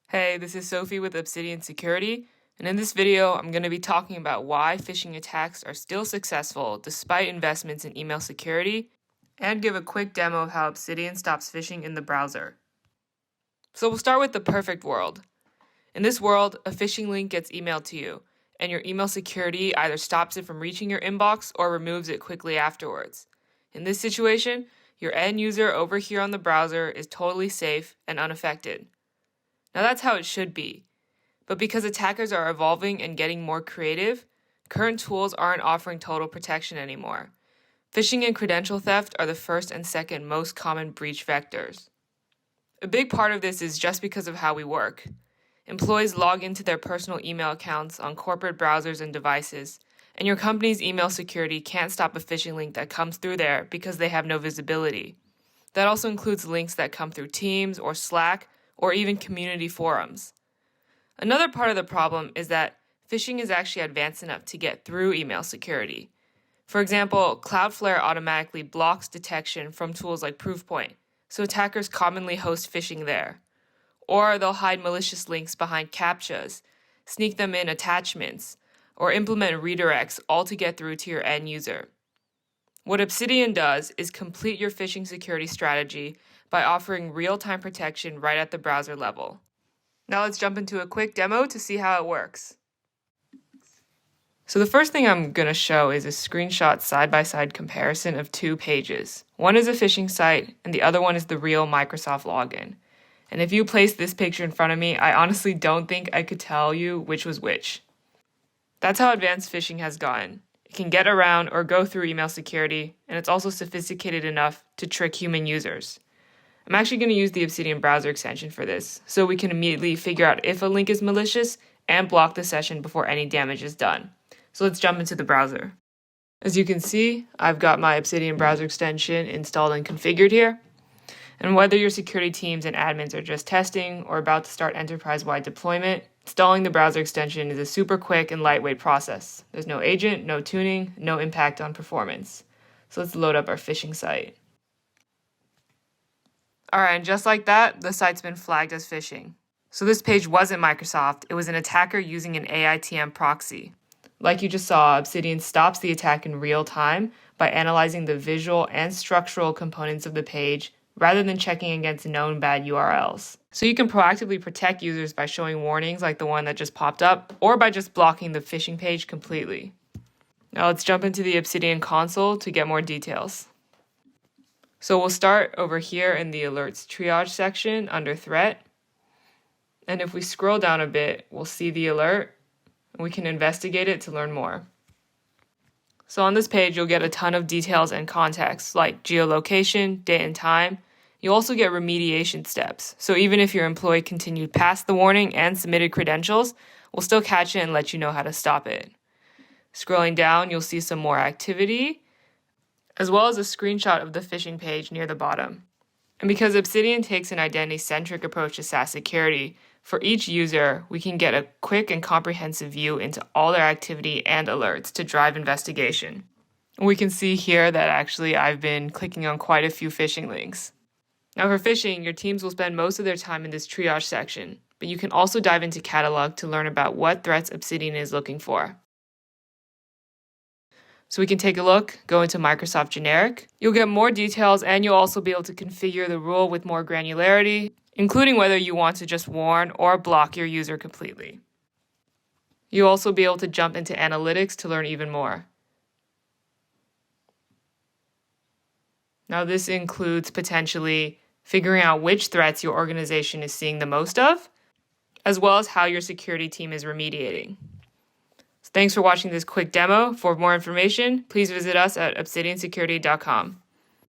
Hey, this is Sophie with Obsidian Security, and in this video, I'm going to be talking about why phishing attacks are still successful despite investments in email security, and give a quick demo of how Obsidian stops phishing in the browser. So we'll start with the perfect world. In this world, a phishing link gets emailed to you, and your email security either stops it from reaching your inbox or removes it quickly afterwards. In this situation, your end user over here on the browser is totally safe and unaffected. Now that's how it should be. But because attackers are evolving and getting more creative, current tools aren't offering total protection anymore. Phishing and credential theft are the first and second most common breach vectors. A big part of this is just because of how we work. Employees log into their personal email accounts on corporate browsers and devices, and your company's email security can't stop a phishing link that comes through there because they have no visibility. That also includes links that come through Teams or Slack or even community forums. Another part of the problem is that phishing is actually advanced enough to get through email security. For example, Cloudflare automatically blocks detection from tools like Proofpoint, so attackers commonly host phishing there. Or they'll hide malicious links behind CAPTCHAs, sneak them in attachments, or implement redirects all to get through to your end user. What Obsidian does is complete your phishing security strategy by offering real-time protection right at the browser level. Now let's jump into a quick demo to see how it works. So the first thing I'm going to show is a screenshot side-by-side comparison of two pages. One is a phishing site, and the other one is the real Microsoft login. And if you place this picture in front of me, I honestly don't think I could tell you which was which. That's how advanced phishing has gotten. It can get around or go through email security, and it's also sophisticated enough to trick human users. I'm actually going to use the Obsidian browser extension for this, so we can immediately figure out if a link is malicious and block the session before any damage is done. So let's jump into the browser. As you can see, I've got my Obsidian browser extension installed and configured here. And whether your security teams and admins are just testing or about to start enterprise-wide deployment, installing the browser extension is a super quick and lightweight process. There's no agent, no tuning, no impact on performance. So let's load up our phishing site. Alright, and just like that, the site's been flagged as phishing. So this page wasn't Microsoft, it was an attacker using an AITM proxy. Like you just saw, Obsidian stops the attack in real time by analyzing the visual and structural components of the page rather than checking against known bad URLs. So you can proactively protect users by showing warnings like the one that just popped up, or by just blocking the phishing page completely. Now let's jump into the Obsidian console to get more details. So we'll start over here in the alerts triage section under threat. And if we scroll down a bit, we'll see the alert, and we can investigate it to learn more. So on this page, you'll get a ton of details and context like geolocation, date and time. You'll also get remediation steps. So even if your employee continued past the warning and submitted credentials, we'll still catch it and let you know how to stop it. Scrolling down, you'll see some more activity, as well as a screenshot of the phishing page near the bottom. And because Obsidian takes an identity-centric approach to SaaS security, for each user, we can get a quick and comprehensive view into all their activity and alerts to drive investigation. We can see here that actually I've been clicking on quite a few phishing links. Now for phishing, your teams will spend most of their time in this triage section, but you can also dive into Catalog to learn about what threats Obsidian is looking for. So we can take a look, go into Microsoft Generic. You'll get more details, and you'll also be able to configure the rule with more granularity, including whether you want to just warn or block your user completely. You'll also be able to jump into analytics to learn even more. Now this includes potentially figuring out which threats your organization is seeing the most of, as well as how your security team is remediating. So thanks for watching this quick demo. For more information, please visit us at obsidiansecurity.com.